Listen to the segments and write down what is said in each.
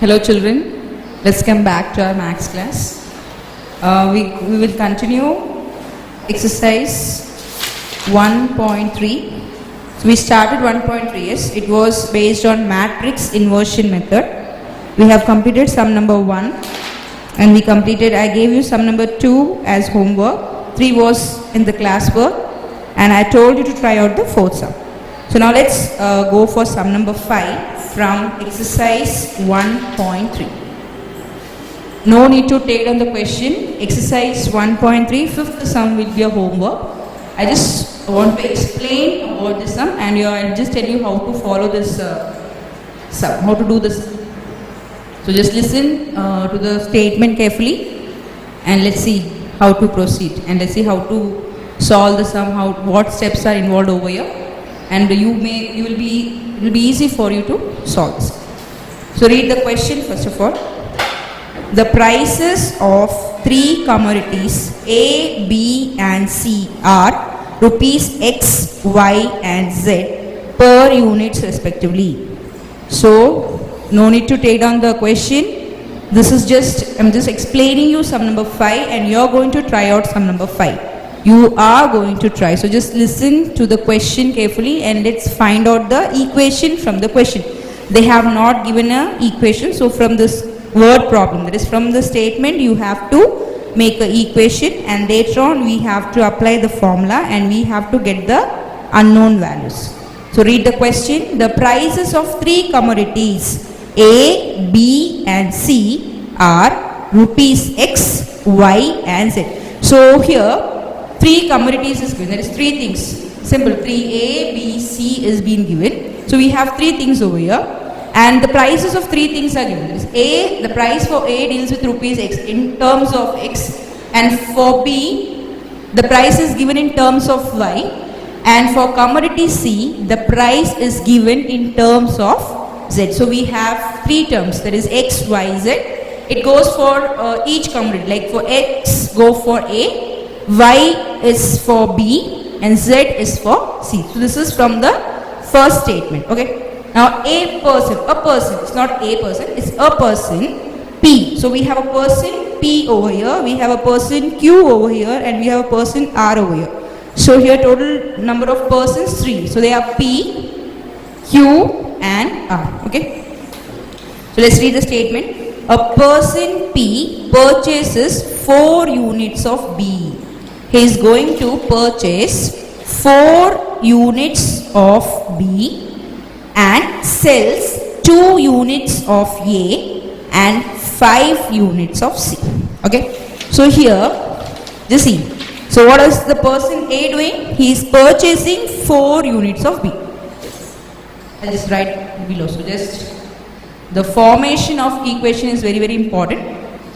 Hello children, let's come back to our maths class. We will continue exercise 1.3. So we started 1.3, yes, it was based on matrix inversion method. We have completed sum number 1 and I gave you sum number 2 as homework, 3 was in the classwork and I told you to try out the fourth sum. So now let's go for sum number 5 from exercise 1.3. No need to take down the question. Exercise 1.3, fifth sum will be a homework. I just want to explain about this sum and I'll just tell you how to follow this sum, how to do this. So just listen to the statement carefully and let's see how to proceed and let's see how to solve the sum, what steps are involved over here, and it will be easy for you to solve this. So read the question first of all. The prices of 3 commodities A, B and C are rupees X, Y and Z per units respectively. So no need to take down the question. This is I'm just explaining you sum number 5 and you're going to try out sum number 5. You are going to try. So just listen to the question carefully and let's find out the equation from the question. They have not given an equation. So from this word problem, that is from the statement, you have to make an equation and later on we have to apply the formula and we have to get the unknown values. So read the question. The prices of 3 commodities A, B and C are rupees X, Y and Z. So here 3 commodities is given, that is 3 things, simple, 3A, B, C is being given. So we have 3 things over here and the prices of 3 things are given. That is A, the price for A deals with rupees X in terms of X, and for B, the price is given in terms of Y, and for commodity C, the price is given in terms of Z. So we have 3 terms, that is X, Y, Z. It goes for each commodity, like for X, go for A, Y is for B and Z is for C. So this is from the first statement. Okay. Now a person, it's not a person, it's a person P. So we have a person P over here, we have a person Q over here and we have a person R over here. So here total number of persons 3. So they are P, Q and R. Okay. So let's read the statement. A person P purchases 4 units of B. He is going to purchase 4 units of B and sells 2 units of A and 5 units of C. Okay. So here, just see. So what is the person A doing? He is purchasing 4 units of B. I'll just write below. So just the formation of equation is very, very important.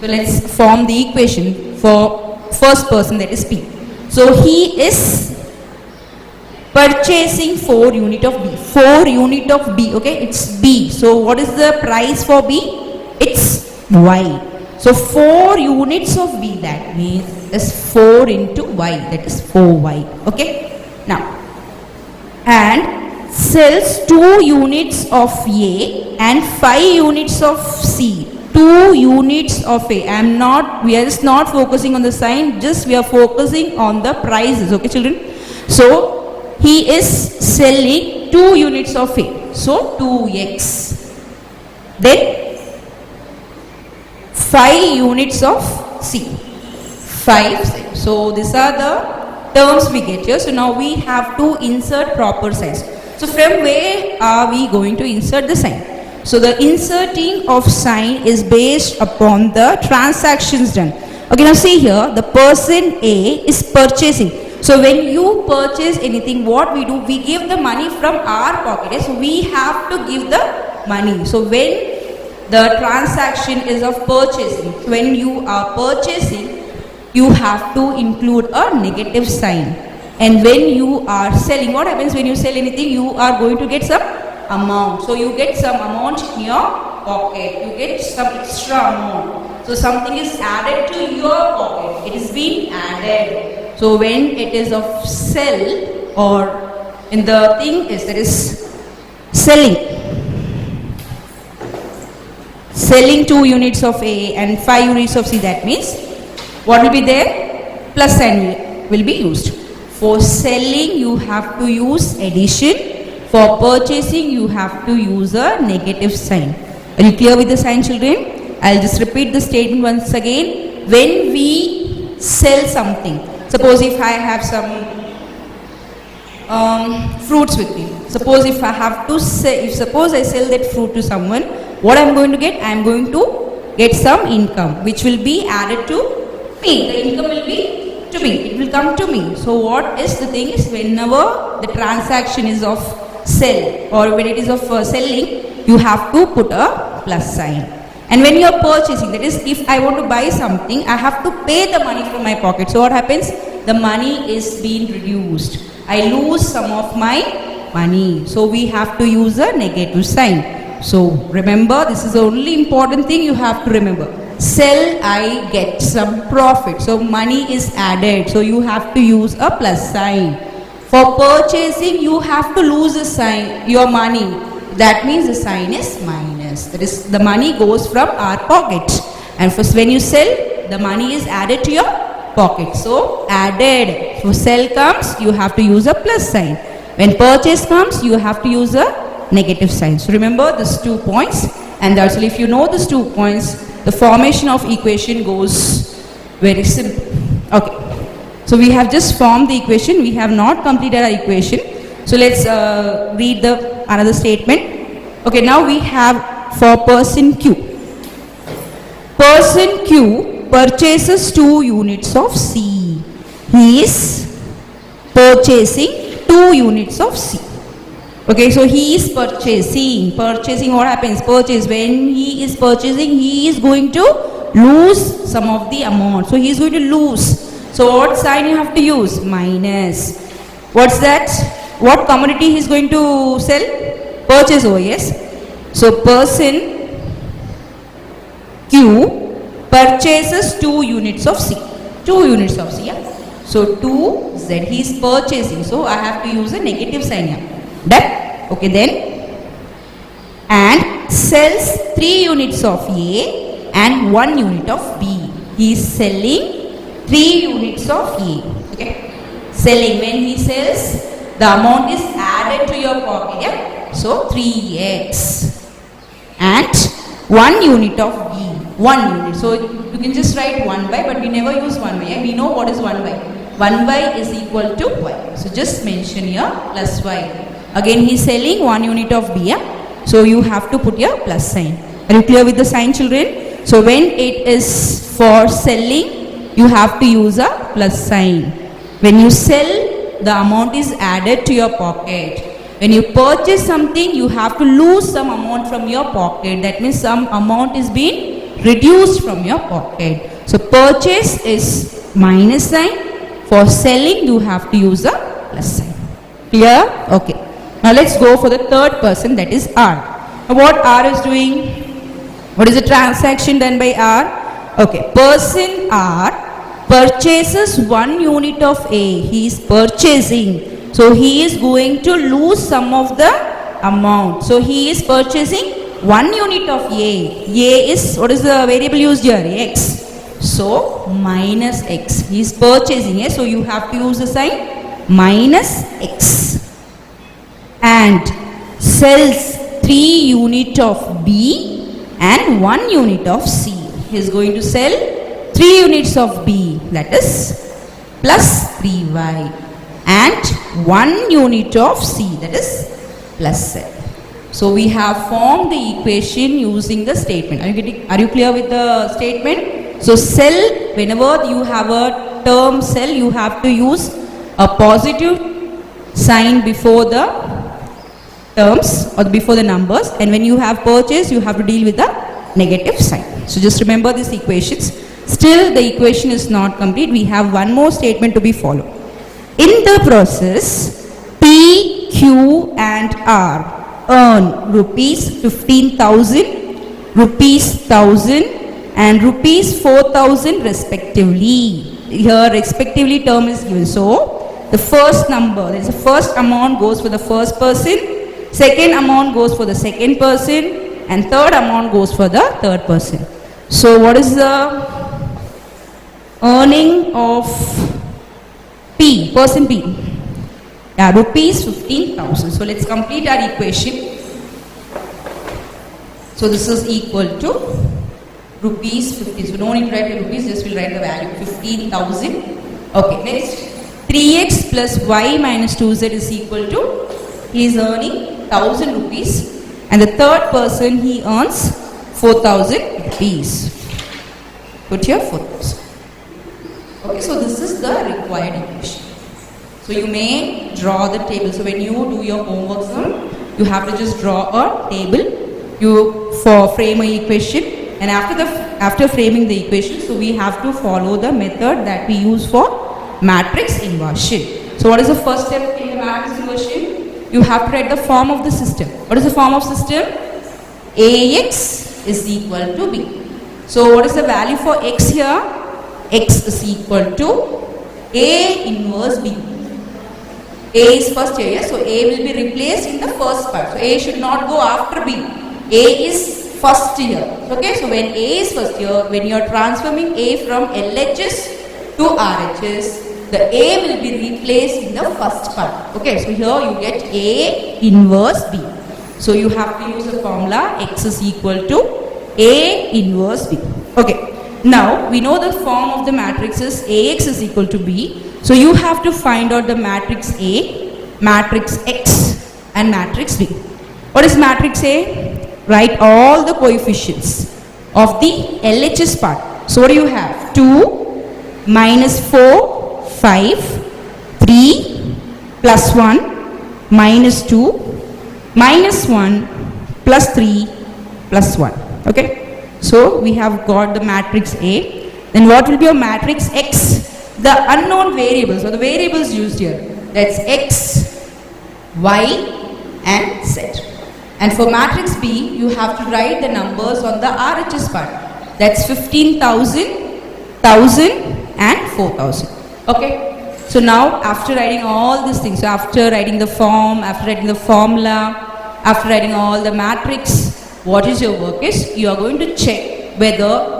So let's form the equation for first person, that is P. So he is purchasing 4 unit of B. 4 unit of B, okay, it's B. So what is the price for B? It's Y. So 4 units of B, that means is 4 into Y, that is 4Y. Okay. Now, and sells 2 units of A and 5 units of C. 2 units of A. We are just not focusing on the sign, just we are focusing on the prices. Okay children. So he is selling 2 units of A. So 2x. Then 5 units of C. 5. So these are the terms we get here. So now we have to insert proper signs. So from where are we going to insert the sign? So the inserting of sign is based upon the transactions done. Okay, now see here, the person A is purchasing. So when you purchase anything, what we do, we give the money from our pocket. So we have to give the money. So when the transaction is of purchasing, when you are purchasing, you have to include a negative sign. And when you are selling, what happens when you sell anything? You are going to get some amount. So you get some amount in your pocket. You get some extra amount. So something is added to your pocket. It is being added. So when it is of sell or in the thing is that is selling. selling 2 units of A and 5 units of C, that means what will be there? Plus sign will be used. For selling you have to use addition. For purchasing you have to use a negative sign. Are you clear with the sign, children? I'll just repeat the statement once again. When we sell something, suppose if I have some fruits with me. Suppose if I have to say, suppose I sell that fruit to someone, what I am going to get? I am going to get some income which will be added to me. The income will be to me. It will come to me. So what is the thing is, whenever the transaction is of sell or when it is of selling, you have to put a plus sign. And when you are purchasing, that is, if I want to buy something, I have to pay the money from my pocket. So what happens? The money is being reduced. I lose some of my money. So we have to use a negative sign. So remember, this is the only important thing you have to remember. Sell, I get some profit. So money is added. So you have to use a plus sign. For purchasing, you have to lose a sign, your money. That means the sign is minus. That is, the money goes from our pocket. And first, when you sell, the money is added to your pocket. So added. So sell comes, you have to use a plus sign. When purchase comes, you have to use a negative sign. So remember these 2 points. And also, if you know these 2 points, the formation of equation goes very simple. Okay. So we have just formed the equation. We have not completed our equation. So let's read the another statement. Okay. Now we have for person Q. Person Q purchases 2 units of C. He is purchasing 2 units of C. Okay, so he is purchasing. Purchasing, what happens? Purchase. When he is purchasing, he is going to lose some of the amount. So he is going to lose. So what sign you have to use? Minus. What's that? What commodity he is going to sell? Purchase. Oh yes. So person Q purchases 2 units of C. 2 units of C, yeah. So 2Z, he is purchasing. So I have to use a negative sign here. Done? Okay then. And sells 3 units of A and 1 unit of B. He is selling 3 units of A. Okay. Selling, when he sells, the amount is added to your pocket, yeah. So 3X. And 1 unit of B. 1 unit. So you can just write 1 by, but we never use 1 by. Yeah? We know what is 1 by. 1 by is equal to y. So just mention here plus y. Again he is selling 1 unit of B. Yeah? So you have to put your plus sign. Are you clear with the sign, children? So when it is for selling, you have to use a plus sign. When you sell, the amount is added to your pocket. When you purchase something, you have to lose some amount from your pocket. That means some amount is being reduced from your pocket. So purchase is minus sign. For selling, you have to use a plus sign. Clear? Okay. Now let's go for the third person, that is R. Now what R is doing? What is the transaction done by R? Okay. Person R purchases 1 unit of A. He is purchasing. So he is going to lose some of the amount. So he is purchasing 1 unit of A. A is, what is the variable used here? X. So minus X. He is purchasing. So you have to use the sign minus X. And sells 3 unit of B and 1 unit of C. He is going to sell 3 units of B, that is plus 3y, and 1 unit of C, that is plus 7. So we have formed the equation using the statement. Are you clear with the statement? So sell, whenever you have a term sell, you have to use a positive sign before the terms or before the numbers, and when you have purchase, you have to deal with a negative sign. So just remember these equations. Still the equation is not complete. We have one more statement to be followed. In the process, P, Q and R earn rupees 15,000, rupees 1,000 and rupees 4,000 respectively. Here respectively term is given. So the first number, that is the first amount goes for the first person, second amount goes for the second person, and third amount goes for the third person. So what is the earning of P, person P? Yeah, rupees 15,000. So let's complete our equation. So this is equal to rupees 50. So no need to write the rupees, just will write the value 15,000. Okay, next 3x plus y minus 2z is equal to, he is earning 1,000 rupees and the third person he earns 4,000 rupees. Put here 4,000. Okay, so this is the required equation. So you may draw the table. So when you do your homework, you have to just draw a table. You frame an equation, and after framing the equation, so we have to follow the method that we use for matrix inversion. So what is the first step in the matrix inversion? You have to write the form of the system. What is the form of system? Ax is equal to b. So what is the value for x here? X is equal to A inverse b. A is first here, yes? So A will be replaced in the first part. So A should not go after B. A is first here. Okay, so when A is first here, when you are transforming A from LHS to RHS, the A will be replaced in the first part. Okay, so here you get A inverse B. So you have to use the formula X is equal to A inverse B. Okay, now we know the form of the matrix is AX is equal to B. So you have to find out the matrix A, matrix X and matrix B. What is matrix A? Write all the coefficients of the LHS part. So what do you have? 2, minus 4, 5, 3, plus 1, minus 2, minus 1, plus 3, plus 1. Okay. So we have got the matrix A. Then what will be your matrix X? The unknown variables or the variables used here. That's X, Y and Z. And for matrix B, you have to write the numbers on the RHS part. That's 15,000, 1,000 and 4,000. Okay. So now after writing all these things, so after writing the form, after writing the formula, after writing all the matrix, what is your work is? You are going to check whether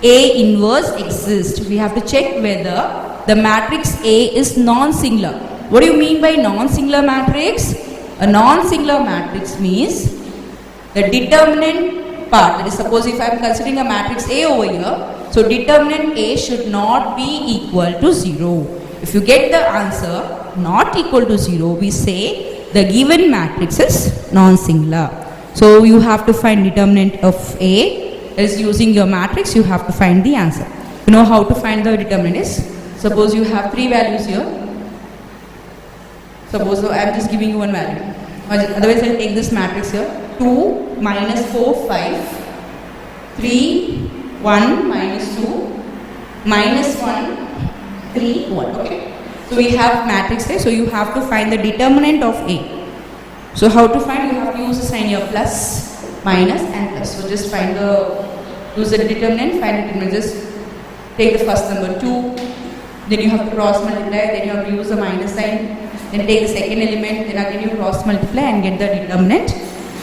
A inverse exists. We have to check whether the matrix A is non-singular. What do you mean by non-singular matrix? A non-singular matrix means the determinant part, that is, suppose if I am considering a matrix A over here, so determinant A should not be equal to 0. If you get the answer not equal to 0, we say the given matrix is non-singular. So you have to find determinant of A. That is, using your matrix, you have to find the answer. You know how to find the determinant is? Suppose you have 3 values here. Suppose I am just giving you one value. Otherwise, I will take this matrix here. 2, minus 4, 5, 3, 1, minus 2, minus 1, 3, 1. Okay. So we have matrix here. So you have to find the determinant of A. So how to find? You have to use the sign here, plus, minus and plus. So just use the determinant, find the determinant. Just take the first number 2, then you have to cross multiply, then you have to use the minus sign, then take the second element, then again you cross multiply and get the determinant.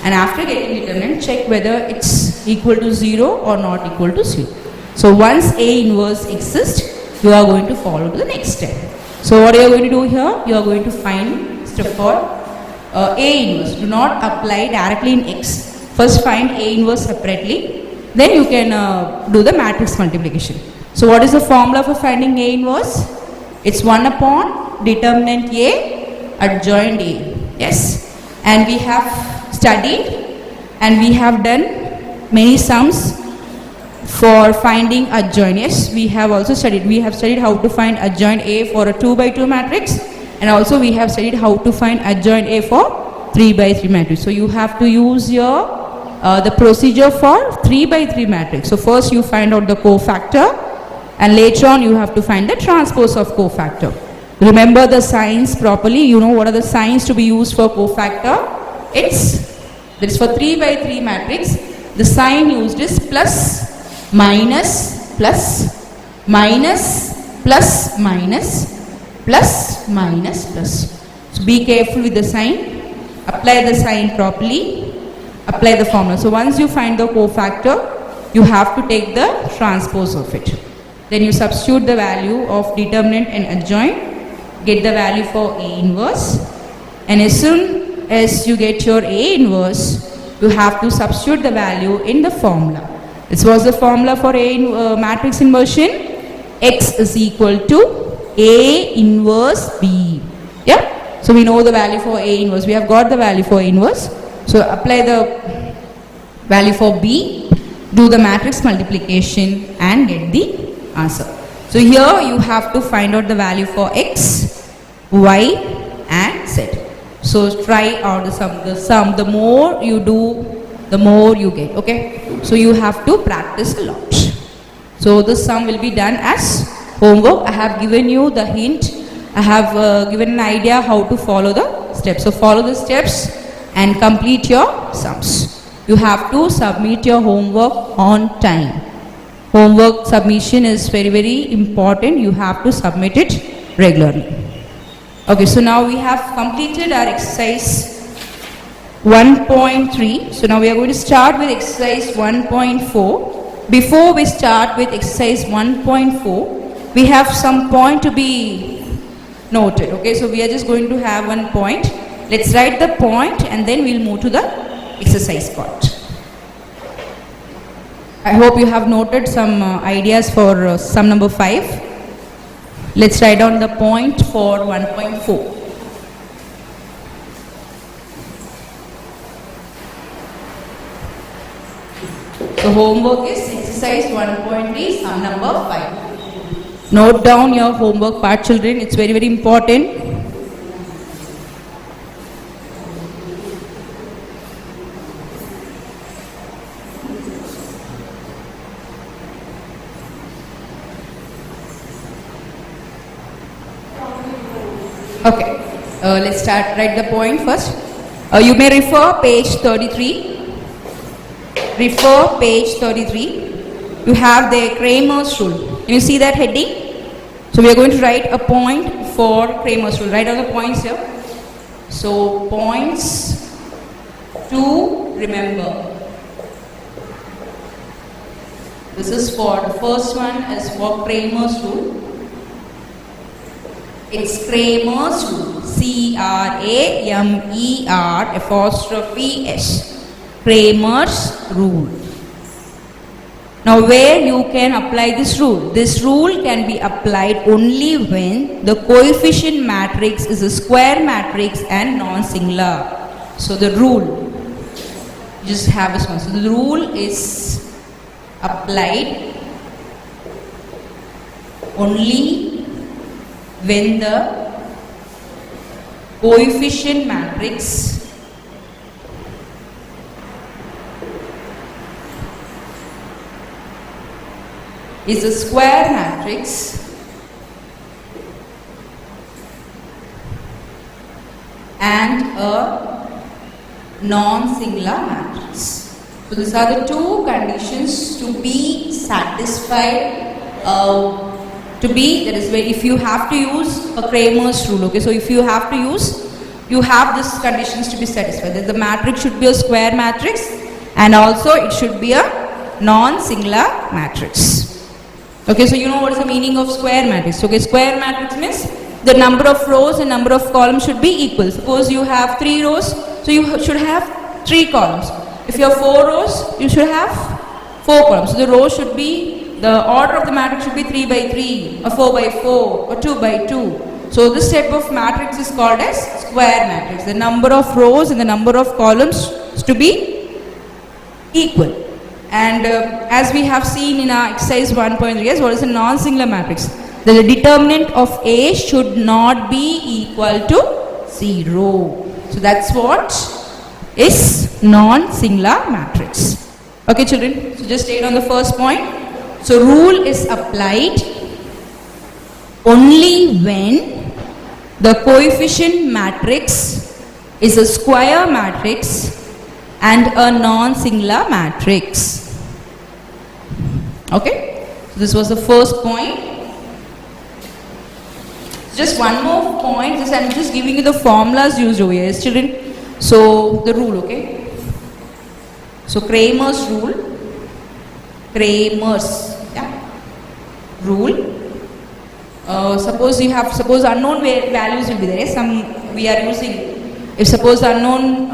And after getting determinant, check whether it's equal to 0 or not equal to 0. So once A inverse exists, you are going to follow to the next step. So what are you going to do here? You are going to find step for A inverse. Do not apply directly in X. First find A inverse separately, then you can do the matrix multiplication. So what is the formula for finding A inverse? It's 1 upon determinant A adjoint A. Yes. And we have studied and we have done many sums for finding adjoint. Yes, we have also studied. We have studied how to find adjoint A for a 2 by 2 matrix, and also we have studied how to find adjoint A for 3 by 3 matrix. So you have to use your the procedure for 3 by 3 matrix. So first you find out the cofactor, and later on you have to find the transpose of cofactor. Remember the signs properly. You know what are the signs to be used for cofactor? It's for 3 by 3 matrix. The sign used is plus, minus, plus, minus, plus, minus, plus, minus, plus. So be careful with the sign. Apply the sign properly. apply the formula. So once you find the cofactor, you have to take the transpose of it. Then you substitute the value of determinant and adjoint, get the value for A inverse, and as soon as you get your A inverse, you have to substitute the value in the formula. This was the formula for matrix inversion. X is equal to A inverse B. Yeah? So we know the value for A inverse. We have got the value for A inverse. So apply the value for B, do the matrix multiplication and get the answer. So here you have to find out the value for X, Y and Z. So try out the sum. The more you do, the more you get. Okay. So you have to practice a lot. So this sum will be done as homework. I have given you the hint. I have given an idea how to follow the steps. So follow the steps and complete your sums. You have to submit your homework on time. Homework submission is very important. You have to submit it regularly. Okay, so now we have completed our exercise 1.3. So now we are going to start with exercise 1.4. Before we start with exercise 1.4, we have some point to be noted. Okay, so we are just going to have one point. Let's write the point and then we'll move to the exercise part. I hope you have noted some ideas for sum number 5. Let's write down the point for 1.4. So homework is exercise 1.3, sum number 5. Note down your homework part, children. It's very important. Okay, let's start. Write the point first. You may refer page 33. Refer page 33. You have the Cramer's rule. Can you see that heading? So we are going to write a point for Cramer's rule. Write all the points here. So points to remember. This is for the first one is for Cramer's rule. It's Cramer's rule. C-R-A-M-E-R''S. Cramer's rule. Now where you can apply this rule? This rule can be applied only when the coefficient matrix is a square matrix and non-singular. So the rule, just have this one. So the rule is applied only when the coefficient matrix is a square matrix and a non-singular matrix. So these are the two conditions to be satisfied. That is where if you have to use a Cramer's rule. Okay, so if you have to use, you have these conditions to be satisfied. That the matrix should be a square matrix and also it should be a non-singular matrix. Okay, so you know what is the meaning of square matrix. Okay, square matrix means the number of rows and number of columns should be equal. Suppose you have 3 rows, so you should have 3 columns. If you have 4 rows, you should have 4 columns. So the row should be, the order of the matrix should be 3 by 3 or 4 by 4 or 2 by 2. So this type of matrix is called as square matrix. The number of rows and the number of columns is to be equal. And as we have seen in our exercise 1.3, yes, what is a non-singular matrix? The determinant of A should not be equal to 0. So that's what is non-singular matrix. Okay, children, so just stay on the first point. So rule is applied only when the coefficient matrix is a square matrix and a non-singular matrix. Okay, so this was the first point. Just one more point, I'm just giving you the formulas used over here, children. So the rule, okay. So Cramer's rule, Cramer's rule. Suppose unknown values will be there. Some we are using. If suppose unknown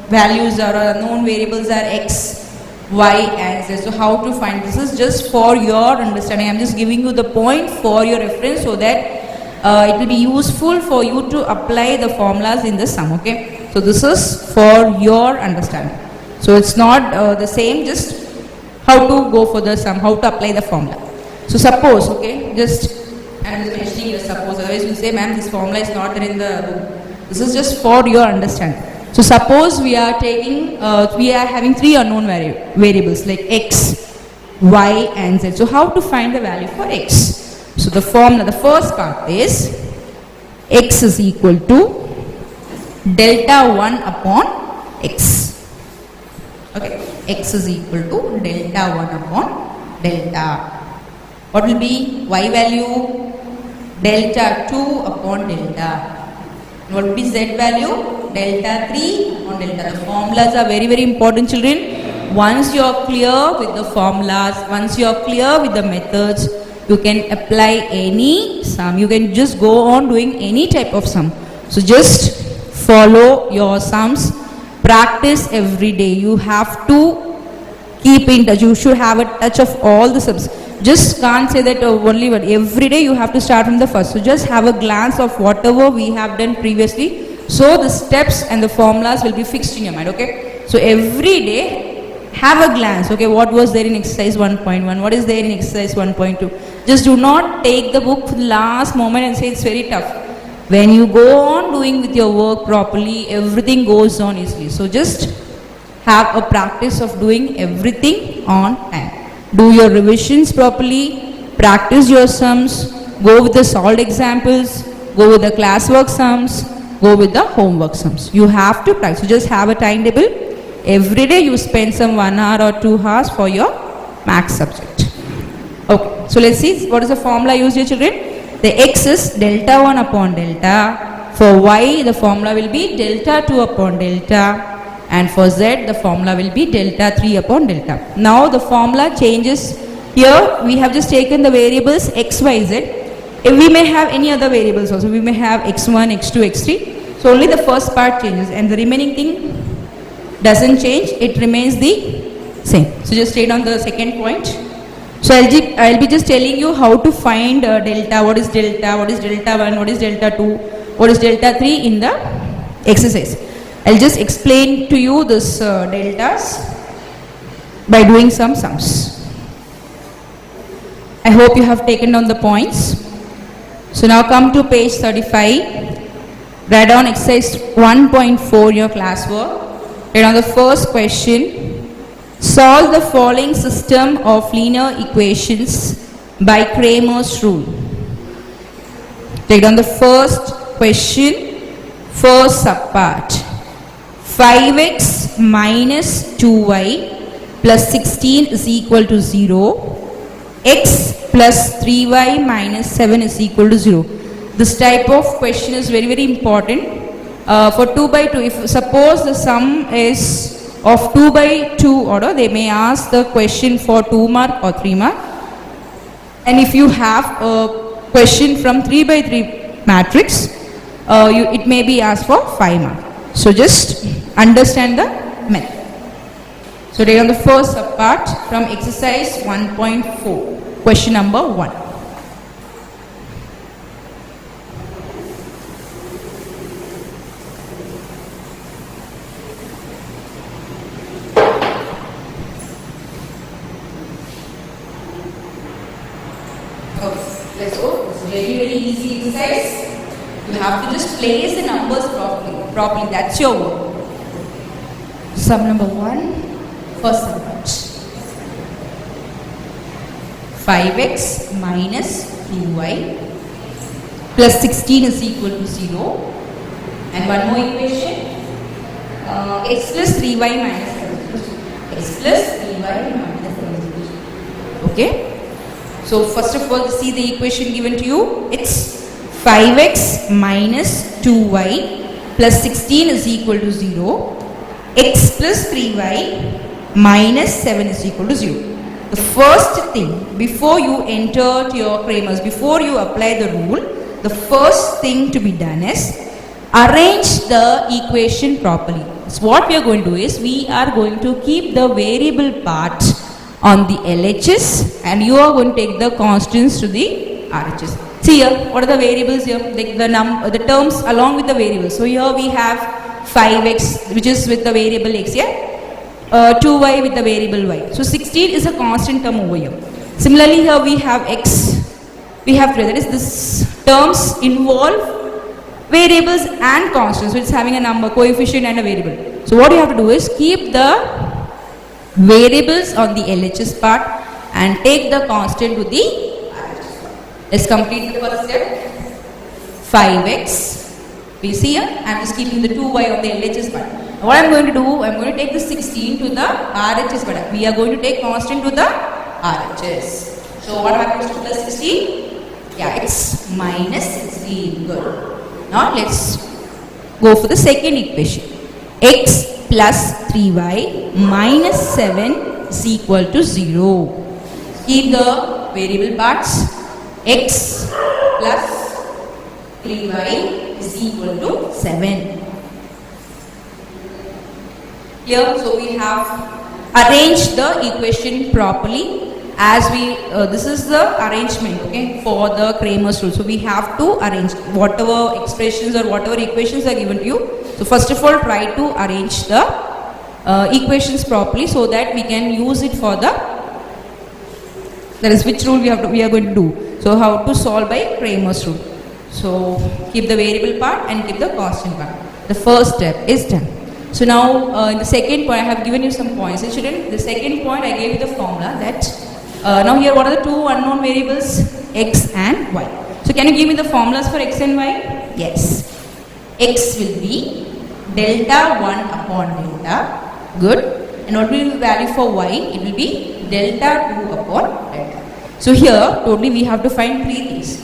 values or unknown variables are x, y, and z. So how to find? This is just for your understanding. I am just giving you the point for your reference so that it will be useful for you to apply the formulas in the sum. Okay. So this is for your understanding. So it's not the same. Just how to go for the sum, how to apply the formula. So suppose, okay, just I am just mentioning the suppose. Otherwise you say, ma'am, this formula is not there in the book. This is just for your understanding. So suppose we are taking, we are having three unknown variables like x, y, and z. So how to find the value for x? So the formula, the first part is x is equal to delta 1 upon x. Okay, x is equal to delta 1 upon delta. What will be y value? Delta 2 upon delta. What will be z value? Delta 3 upon delta. The formulas are very, very important, children. Once you are clear with the formulas, once you are clear with the methods, you can apply any sum. You can just go on doing any type of sum. So just follow your sums. Practice every day. You have to keep in touch. You should have a touch of all the sums. Just can't say that only one. Every day you have to start from the first. So just have a glance of whatever we have done previously. So the steps and the formulas will be fixed in your mind. Okay. So every day have a glance. Okay. What was there in exercise 1.1? What is there in exercise 1.2? Just do not take the book to the last moment and say it's very tough. When you go on doing with your work properly, everything goes on easily. So just have a practice of doing everything on time. Do your revisions properly, practice your sums, go with the solved examples, go with the classwork sums, go with the homework sums. You have to practice. So just have a timetable. Every day you spend some 1 hour or 2 hours for your maths subject. Okay, so let's see what is the formula used here, children. The x is delta 1 upon delta. For y, the formula will be delta 2 upon delta. And for z, the formula will be delta 3 upon delta. Now the formula changes. Here we have just taken the variables x, y, z. If we may have any other variables also. We may have x1, x2, x3. So only the first part changes and the remaining thing doesn't change. It remains the same. So just stay on the second point. So I'll be just telling you how to find delta. What is delta? What is delta 1? What is delta 2? What is delta 3 in the exercise. I'll just explain to you this deltas by doing some sums. I hope you have taken down the points. So now come to page 35. Write down exercise 1.4 your classwork. Write down the first question. Solve the following system of linear equations by Cramer's rule. Take down the first question, first subpart. 5x minus 2y plus 16 is equal to 0. X plus 3y minus 7 is equal to 0. This type of question is very, very important. For 2 by 2, if suppose the sum is of 2 by 2 order, they may ask the question for 2 mark or 3 mark. And if you have a question from 3 by 3 matrix, it may be asked for 5 mark. So just understand the method. So take on the first subpart from exercise 1.4, question number 1. Okay, let's go. It's very, very easy exercise. You have to just place the numbers properly. That's your work. Sum number 1, first subpart. 5x minus 2y plus 16 is equal to 0. And one more equation. X plus 3y minus 7. X plus 3y minus 7. Okay. So first of all, see the equation given to you. It's 5x minus 2y plus 16 is equal to 0. x plus 3y minus 7 is equal to 0. The first thing, before you enter to your Cramer's, before you apply the rule, the first thing to be done is arrange the equation properly. So what we are going to do is, we are going to keep the variable part on the LHS and you are going to take the constants to the RHS. See here, what are the variables here? The terms along with the variables. So here we have 5x, which is with the variable x here. 2y with the variable y. So 16 is a constant term over here. Similarly here we have x, we have 3. That is, this terms involve variables and constants. So it's having a number, coefficient and a variable. So what you have to do is keep the variables on the LHS part and take the constant to the RHS part. Let's complete the first step. 5x. We see here, I am just keeping the 2y on the LHS part. What I am going to do, I am going to take the 16 to the RHS part. We are going to take constant to the RHS. So what happens to the 16? Yeah, x minus 16. Good. Now let's go for the second equation. X plus 3y minus 7 is equal to 0. Keep the variable parts. X plus 3y is equal to 7. Here, so we have arranged the equation properly as we, this is the arrangement, okay, for the Cramer's rule. So we have to arrange whatever expressions or whatever equations are given to you. So first of all, try to arrange the equations properly so that we can use it for the, that is which rule we are going to do. So how to solve by Cramer's rule. So keep the variable part and keep the constant part. The first step is done. So now in the second point, I have given you some points. So children, the second point I gave you the formula that now here what are the two unknown variables? X and y. So can you give me the formulas for x and y? Yes. X will be delta 1 upon delta. Good. And what will be the value for y? It will be delta 2 upon delta. So here totally we have to find three things.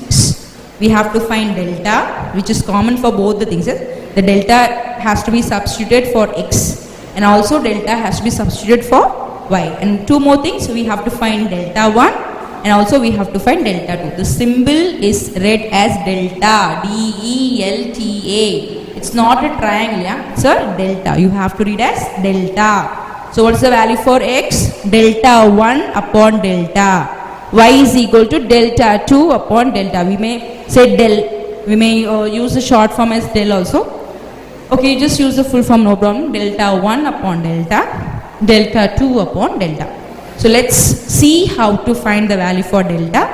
We have to find delta, which is common for both the things. The delta has to be substituted for x and also delta has to be substituted for y. And two more things, we have to find delta 1 and also we have to find delta 2. The symbol is read as delta, D-E-L-T-A. It's not a triangle, yeah? It's a delta. You have to read as delta. So what's the value for x? Delta 1 upon delta. Y is equal to delta 2 upon delta. We may say del. We may use the short form as del also. Okay, just use the full form, no problem. Delta 1 upon delta, delta 2 upon delta. So let's see how to find the value for delta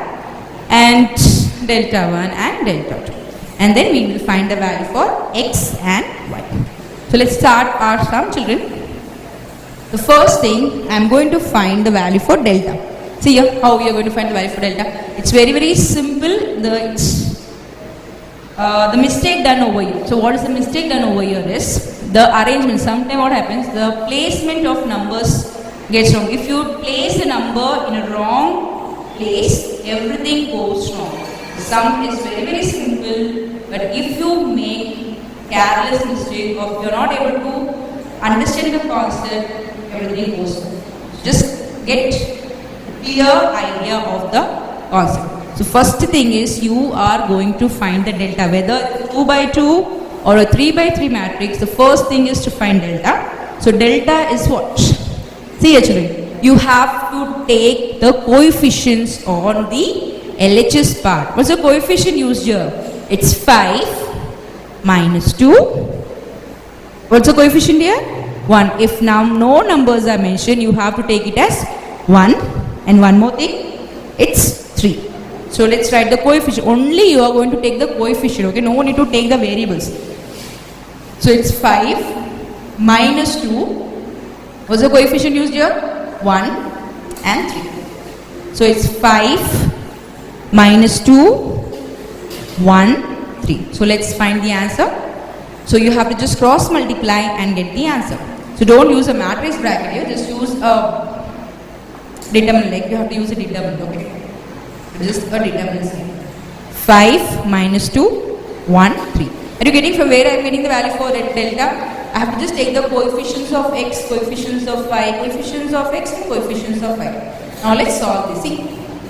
and delta 1 and delta 2. And then we will find the value for x and y. So let's start our sum, children. The first thing, I am going to find the value for delta. See here how we are going to find the value for delta. It's very, very simple. The mistake done over here. So what is the mistake done over here is the arrangement. Sometimes what happens, the placement of numbers gets wrong. If you place a number in a wrong place, everything goes wrong. The sum is very, very simple, but if you make careless mistake or you're not able to understand the concept, everything goes wrong. Just get clear idea of the concept. So first thing is you are going to find the delta, whether 2 by 2 or a 3 by 3 matrix. The first thing is to find delta. So delta is what? See actually, you have to take the coefficients on the LHS part. What's the coefficient used here? It's 5 minus 2. What's the coefficient here? 1. If now no numbers are mentioned, you have to take it as 1. And one more thing, it's 3. So let's write the coefficient. Only you are going to take the coefficient, okay? No need to take the variables. So it's 5 minus 2. What's the coefficient used here? 1 and 3. So it's 5 minus 2, 1, 3. So let's find the answer. So you have to just cross multiply and get the answer. So don't use a matrix bracket here, just use a determinant, like you have to use a determinant, okay? Just a determinant. 5 minus 2, 1, 3. Are you getting from where I am getting the value for delta? I have to just take the coefficients of x, coefficients of y, coefficients of x and coefficients of y. Now let's solve this. See,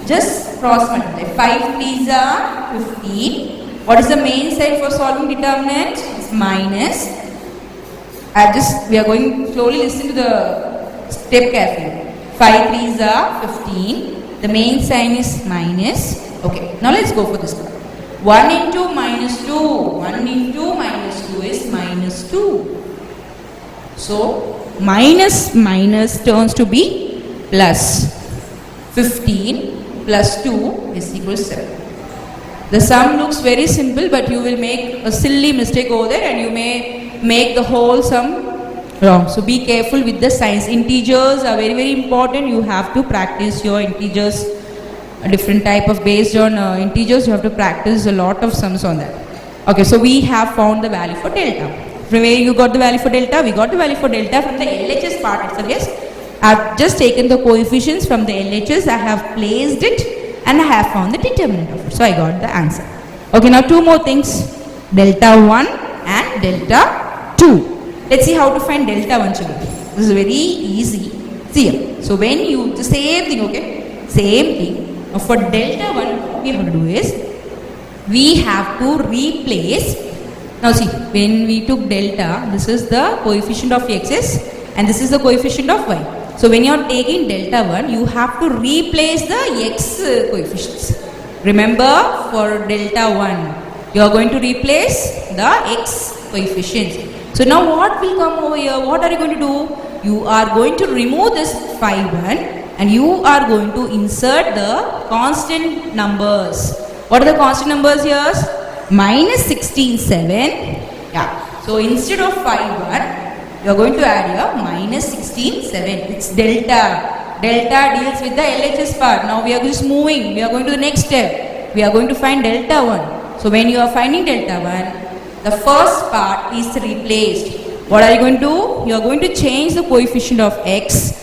just cross multiply. 5 3s are 15. What is the main sign for solving determinant? It's minus. We are going slowly, listen to the step carefully. 5 3s are 15. The main sign is minus. Okay, now let's go for this one. 1 into minus 2. 1 into minus 2 is minus 2. So, minus minus turns to be plus. 15 plus 2 is equal to 7. The sum looks very simple, but you will make a silly mistake over there and you may make the whole sum wrong. So, be careful with the signs. Integers are very important. You have to practice your integers. A different type of based on integers, you have to practice a lot of sums on that. Okay, so we have found the value for delta. From where you got the value for delta? We got the value for delta from the LHS part itself. Yes, I have just taken the coefficients from the LHS, I have placed it and I have found the determinant of it. So I got the answer. Okay, now two more things. Delta 1 and delta 2. Let's see how to find delta 1, children. This is very easy. See here. So when you, the same thing, okay? Same thing. Now for delta 1, what we have to do is, we have to replace. Now see, when we took delta, this is the coefficient of x's and this is the coefficient of y. So when you are taking delta 1, you have to replace the x coefficients. Remember, for delta 1, you are going to replace the x coefficients. So now what will come over here? What are you going to do? You are going to remove this phi 1 and you are going to insert the constant numbers. What are the constant numbers here? Minus 16, 7. Yeah. So instead of phi 1, you are going to add here minus 16, 7. It's delta. Delta deals with the LHS part. Now we are just moving. We are going to the next step. We are going to find delta 1. So when you are finding delta 1, the first part is replaced. What are you going to do? You are going to change the coefficient of x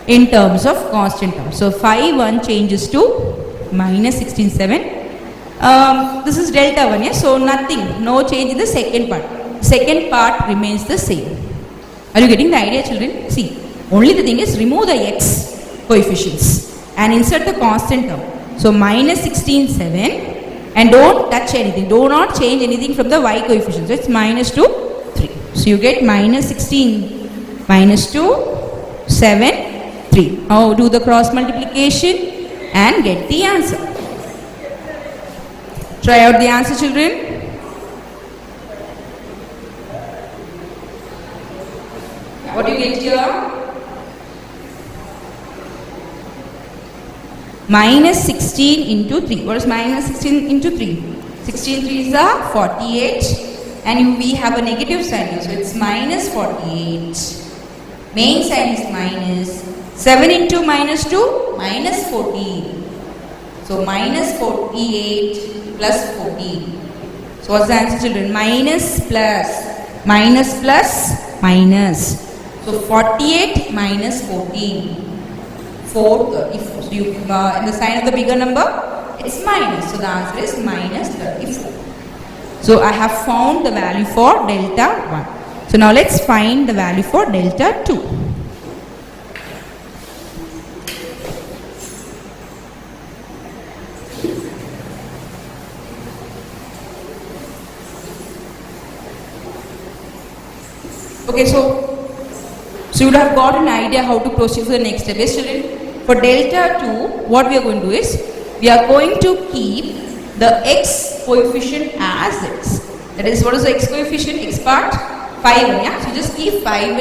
in terms of constant terms. So phi 1 changes to minus 16, 7. This is delta 1, yes? So nothing, no change in the second part. Second part remains the same. Are you getting the idea, children? See, only the thing is remove the x coefficients and insert the constant term. So minus 16, 7 and don't touch anything. Do not change anything from the y coefficient. So it's minus 2, 3. So you get minus 16, minus 2, 7, 3. Now do the cross multiplication and get the answer. Try out the answer, children. What do you get here? Minus 16 into 3. What is minus 16 into 3? 16 3s are 48 and we have a negative sign here. So it's minus 48. Main sign is minus. 7 into minus 2? Minus 14. So minus 48 plus 14. So what's the answer, children? Minus plus. Minus plus minus. So 48 minus 14. 434. So you in the sign of the bigger number, it's minus. So the answer is minus 34. So I have found the value for delta 1. So now let's find the value for delta 2. Okay, so you would have got an idea how to proceed for the next step. Yes, children? For delta 2, what we are going to do is, we are going to keep the x coefficient as is. That is, what is the x coefficient? X part? 5 1, yeah? So just keep 5 1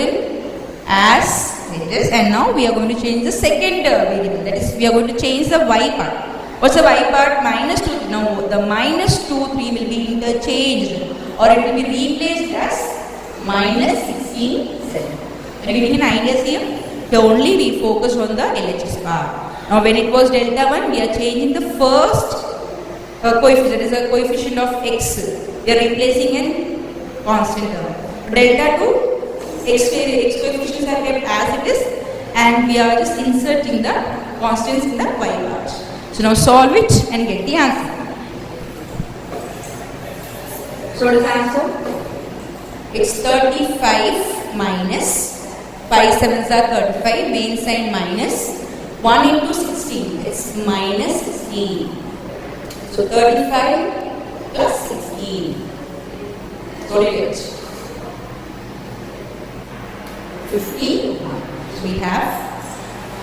as it is. And now we are going to change the second variable. That is, we are going to change the y part. What's the y part? Minus 2. Now, the minus 2, 3 will be interchanged or it will be replaced as minus 16, 7. Are you getting an idea here? Here only we focus on the LHS part. Now when it was delta 1, we are changing the first coefficient, that is the coefficient of x. We are replacing in constant term. Delta 2, x coefficients are kept as it is and we are just inserting the constants in the y part. So now solve it and get the answer. So what is the answer? It's 35 minus 5 sevens are 35, main sign minus 1 into 16, it's minus 16. So 35 plus 16. So what do you get? 50. So we have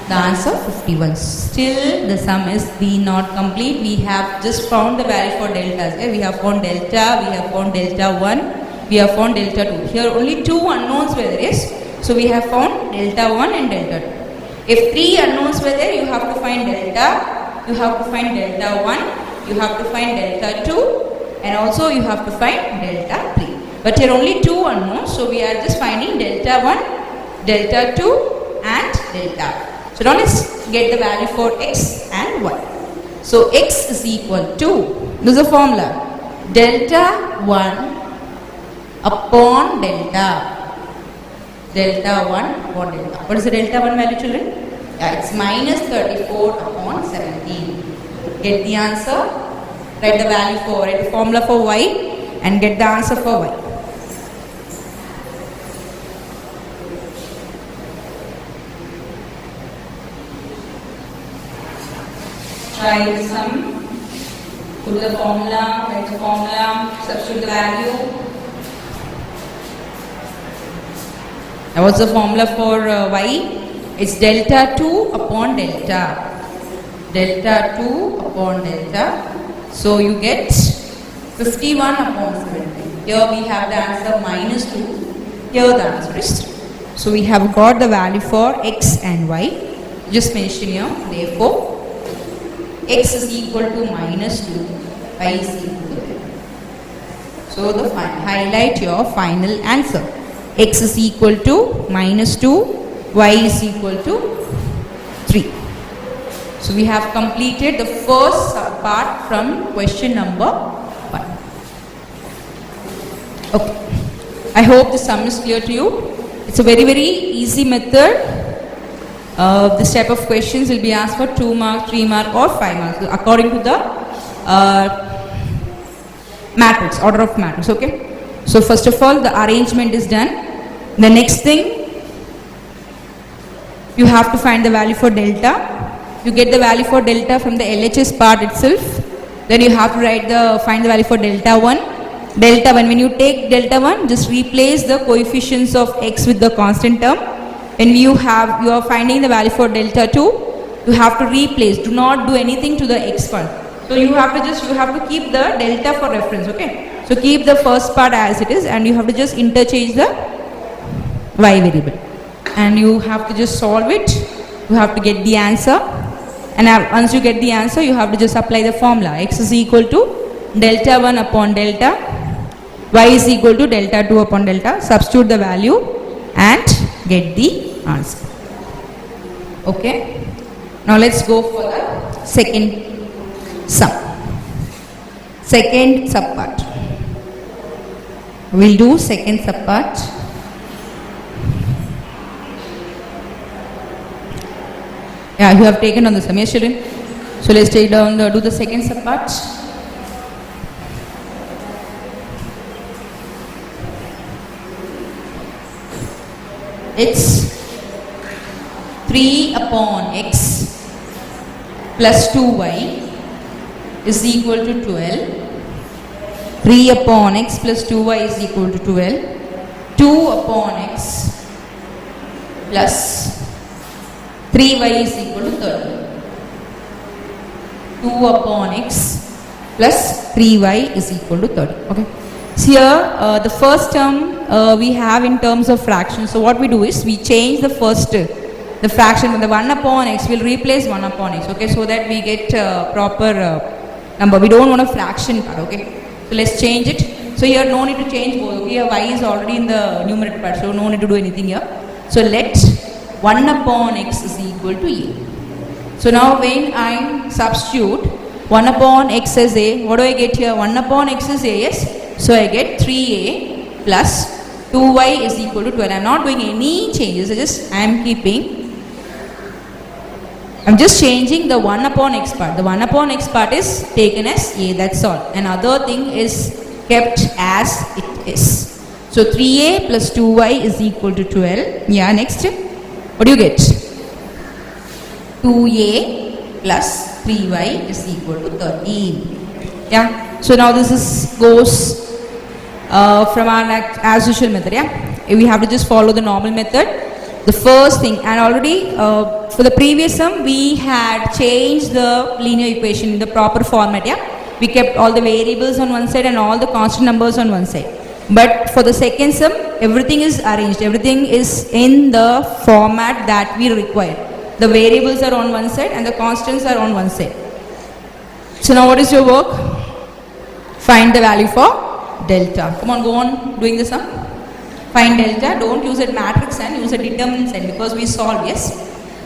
the answer 51. Still the sum is not complete. We have just found the value for deltas. Okay? We have found delta, we have found delta 1, we have found delta 2. Here only 2 unknowns were there. Yes? So we have found delta 1 and delta 2. If 3 unknowns were there, you have to find delta, you have to find delta 1, you have to find delta 2, and also you have to find delta 3. But here only 2 unknowns, so we are just finding delta 1, delta 2 and delta. So now let's get the value for x and y. So x is equal to, this is a formula, delta 1 upon delta. Delta 1 upon delta. What is the delta 1 value, children? Yeah, it's minus 34 upon 17. Get the answer, write the value for, write the formula for y and get the answer for y. Try the sum, put the formula, write the formula, substitute the value. Now what's the formula for y? It's delta 2 upon delta. Delta 2 upon delta. So you get 51 upon 17. Here we have the answer minus 2. Here the answer is 3. So we have got the value for x and y. Just mention here. Therefore, x is equal to minus 2, y is equal to 3. So the highlight your final answer. X is equal to minus 2, y is equal to 3. So we have completed the first part from question number 1. Okay. I hope the sum is clear to you. It's a very easy method. This type of questions will be asked for 2 marks, 3 marks or 5 marks according to the matrix, order of matrix. Okay. So first of all, the arrangement is done. The next thing, you have to find the value for delta. You get the value for delta from the LHS part itself. Then you have to find the value for delta 1. Delta 1, when you take delta 1, just replace the coefficients of x with the constant term. When you are finding the value for delta 2, you have to replace, do not do anything to the x part. So you have to keep the delta for reference, okay? So keep the first part as it is and you have to just interchange the y variable. And you have to just solve it, you have to get the answer. And once you get the answer, you have to just apply the formula. X is equal to delta 1 upon delta, y is equal to delta 2 upon delta. Substitute the value and get the answer. Okay. Now let's go for the second sum. Second subpart. We'll do second subpart. Yeah, you have taken on the sum, yes, children. So let's take down do the second subpart. It's 3 upon x plus 2y is equal to 12. 3 upon x plus 2y is equal to 12. 2 upon x plus 3y is equal to 30. 2 upon x plus 3y is equal to 30. Okay. So here the first term we have in terms of fraction. So what we do is we change the first the fraction with the 1 upon x, will replace 1 upon x. Okay, so that we get proper number. We don't want a fraction part. Okay, so let's change it. So here no need to change both. Okay, here y is already in the numerator part, so no need to do anything here. So let 1 upon x is equal to a. So now when I substitute 1 upon x as a, what do I get here? 1 upon x is a, yes. So I get 3a plus 2y is equal to 12. I am not doing any changes. I'm just changing the 1 upon x part. The 1 upon x part is taken as a, that's all. Another thing is kept as it is. So 3a plus 2y is equal to 12. Yeah, next. What do you get? 2a plus 3y is equal to 13. Yeah. So now this is goes from our as usual method. Yeah. We have to just follow the normal method. The first thing, and already for the previous sum we had changed the linear equation in the proper format. Yeah. We kept all the variables on one side and all the constant numbers on one side. But for the second sum, everything is arranged. Everything is in the format that we require. The variables are on one side and the constants are on one side. So now what is your work? Find the value for delta. Come on, go on doing the sum. Find delta. Don't use a matrix and use a determinant sign because we solve, yes.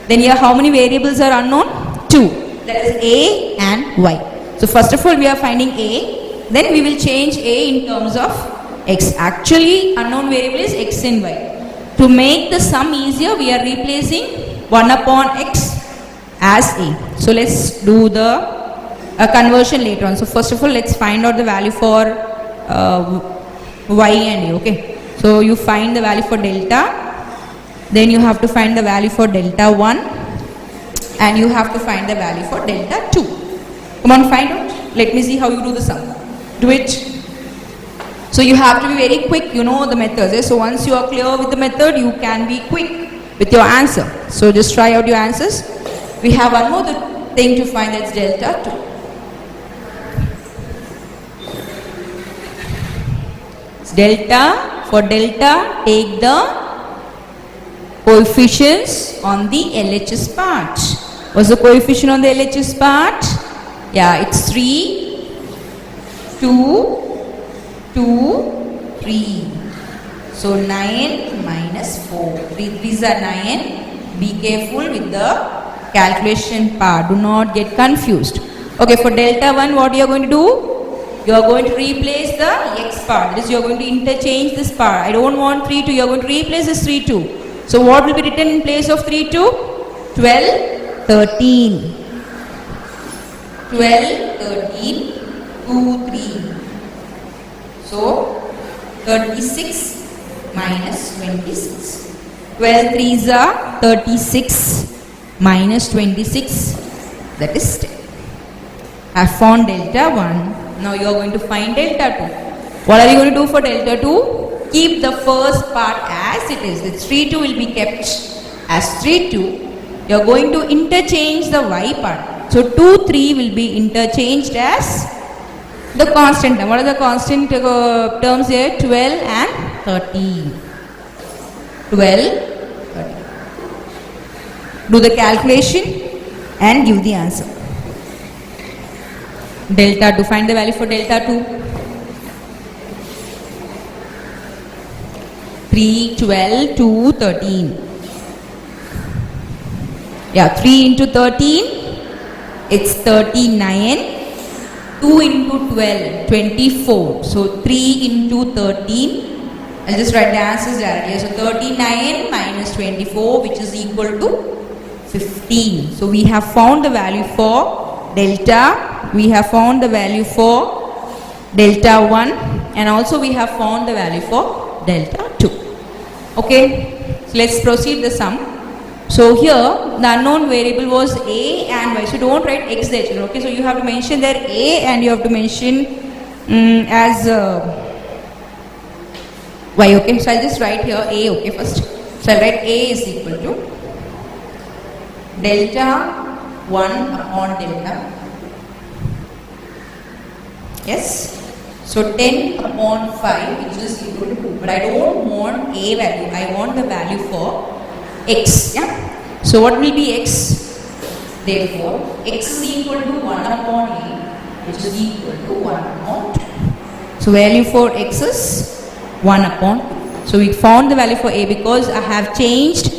Then here how many variables are unknown? 2. That is a and y. So first of all we are finding a. Then we will change a in terms of x. Actually unknown variable is x and y. To make the sum easier we are replacing 1 upon x as a. So let's do the conversion later on. So first of all let's find out the value for y and a. Okay. So you find the value for delta. Then you have to find the value for delta 1. And you have to find the value for delta 2. Come on, find out. Let me see how you do the sum. Do it. So you have to be very quick, you know the methods. Eh? So once you are clear with the method, you can be quick with your answer. So just try out your answers. We have one more thing to find, that's delta 2. It's delta. For delta, take the coefficients on the LHS part. What's the coefficient on the LHS part? Yeah, it's 3, 2, 2, 3. So 9 minus 4. These are 9. Be careful with the calculation part. Do not get confused. Okay, for delta 1, what you are going to do? You are going to replace the x part. That is, you are going to interchange this part. I don't want 3, 2. You are going to replace this 3, 2. So what will be written in place of 3, 2? 12, 13. 12, 13, 2, 3. So 36 minus 26. 12 3s are 36 minus 26. That is 10. I have found delta 1. Now you are going to find delta 2. What are you going to do for delta 2? Keep the first part as it is. The 3, 2 will be kept as 3, 2. You are going to interchange the y part. So 2, 3 will be interchanged as the constant term. What are the constant terms here? 12 and 13. 12, 13. Do the calculation and give the answer. Delta 2. Find the value for delta 2. 3, 12, 2, 13. Yeah, 3 into 13. It's 39. 2 into 12, 24. So 3 into 13. I'll just write the answers directly. So 39 minus 24, which is equal to 15. So we have found the value for delta. We have found the value for delta 1. And also we have found the value for delta 2. Okay. So let's proceed the sum. So here the unknown variable was a and y. So don't write x there. Okay. So you have to mention there a and you have to mention as y. Okay. So I'll just write here a. Okay. First. So I'll write a is equal to delta 1 upon delta. Yes. So 10 upon 5, which is equal to 2. But I don't want a value. I want the value for x. Yeah. So what will be x? Therefore, x is equal to 1 upon a, which is equal to 1 upon 2. So value for x is 1 upon 2. So we found the value for a because I have changed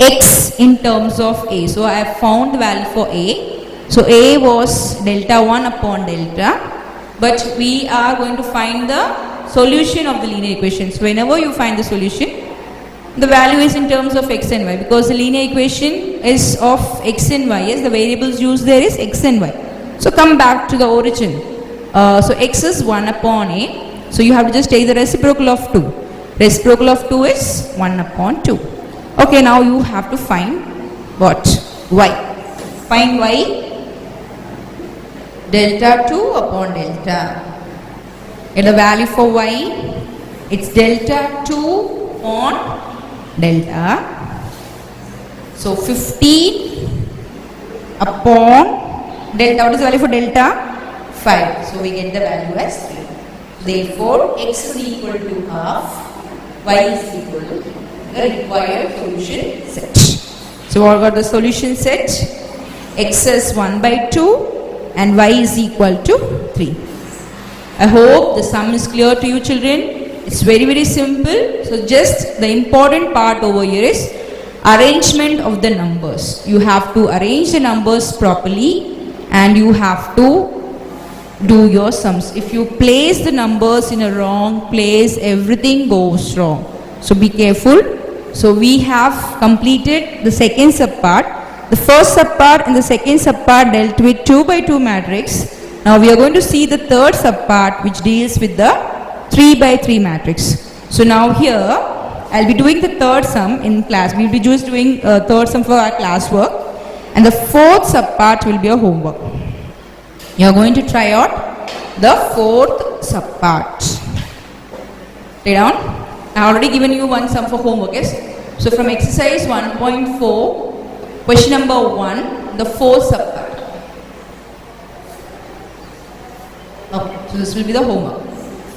x in terms of a. So I have found the value for a. So a was delta 1 upon delta. But we are going to find the solution of the linear equation. So whenever you find the solution, the value is in terms of x and y because the linear equation is of x and y. Yes, the variables used there is x and y. So come back to the origin. So x is 1 upon a. So you have to just take the reciprocal of 2. Reciprocal of 2 is 1 upon 2. Okay, now you have to find what? Y. Find y. Delta 2 upon delta. And the value for y, it's delta 2 upon delta. So 15 upon delta. What is the value for delta? 5. So we get the value as 3. Therefore, x is equal to half, y is equal to the required solution set. So what got the solution set? X is 1 by 2 and y is equal to 3. I hope the sum is clear to you children. It's very simple. So just the important part over here is arrangement of the numbers. You have to arrange the numbers properly and you have to do your sums. If you place the numbers in a wrong place, everything goes wrong. So be careful. So we have completed the second subpart. The first subpart and the second subpart dealt with 2 by 2 matrix. Now we are going to see the third subpart which deals with the 3 by 3 matrix. So now here I'll be doing the third sum in class. We'll be just doing third sum for our classwork, and the fourth subpart will be a homework. You are going to try out the fourth subpart. Write down. I have already given you one sum for homework, yes? So from exercise 1.4, question number 1, the fourth subpart. Okay, so this will be the homework.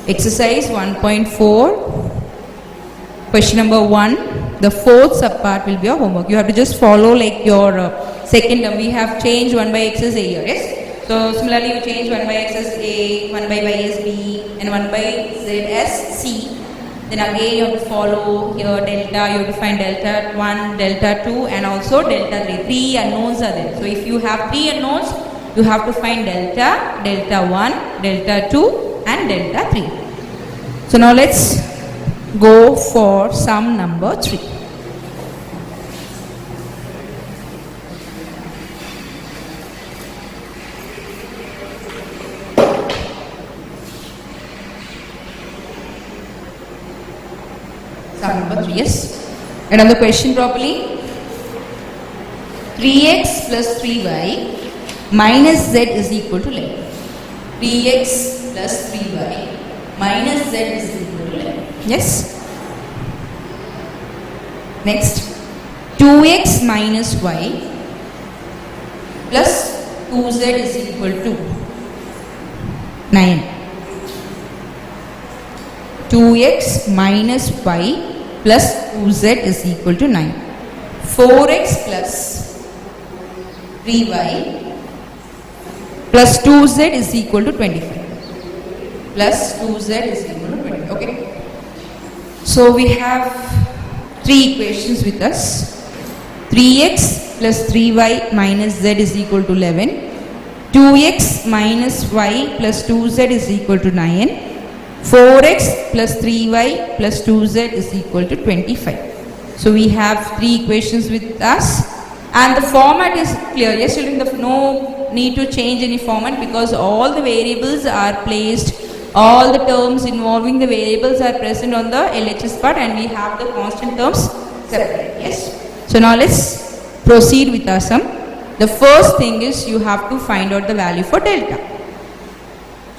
Exercise 1.4, question number 1, the fourth subpart will be a homework. You have to just follow like your second term. We have changed 1 by x as a here, yes? So similarly you change 1 by x as a, 1 by y as b, and 1 by z as c. Then again you have to follow here delta, you have to find delta 1, delta 2 and also delta 3. 3 unknowns are there. So if you have 3 unknowns, you have to find delta, delta 1, delta 2 and delta 3. So now let's go for sum number 3. Sum number 3, yes. And on the question properly, 3x plus 3y minus z is equal to 11. 3x plus 3y minus z is equal to 11. Yes. Next, 2x minus y plus 2z is equal to 9. 2x minus y plus 2z is equal to 9. 4x plus 3y plus 2z is equal to 25. Plus 2z is equal to 20. Okay. So we have 3 equations with us. 3x plus 3y minus z is equal to 11. 2x minus y plus 2z is equal to 9. 4x plus 3y plus 2z is equal to 25. So we have 3 equations with us, and the format is clear. Yes, children, no need to change any format because all the variables are placed, all the terms involving the variables are present on the LHS part, and we have the constant terms separate. Yes. So now let's proceed with our sum. The first thing is you have to find out the value for delta.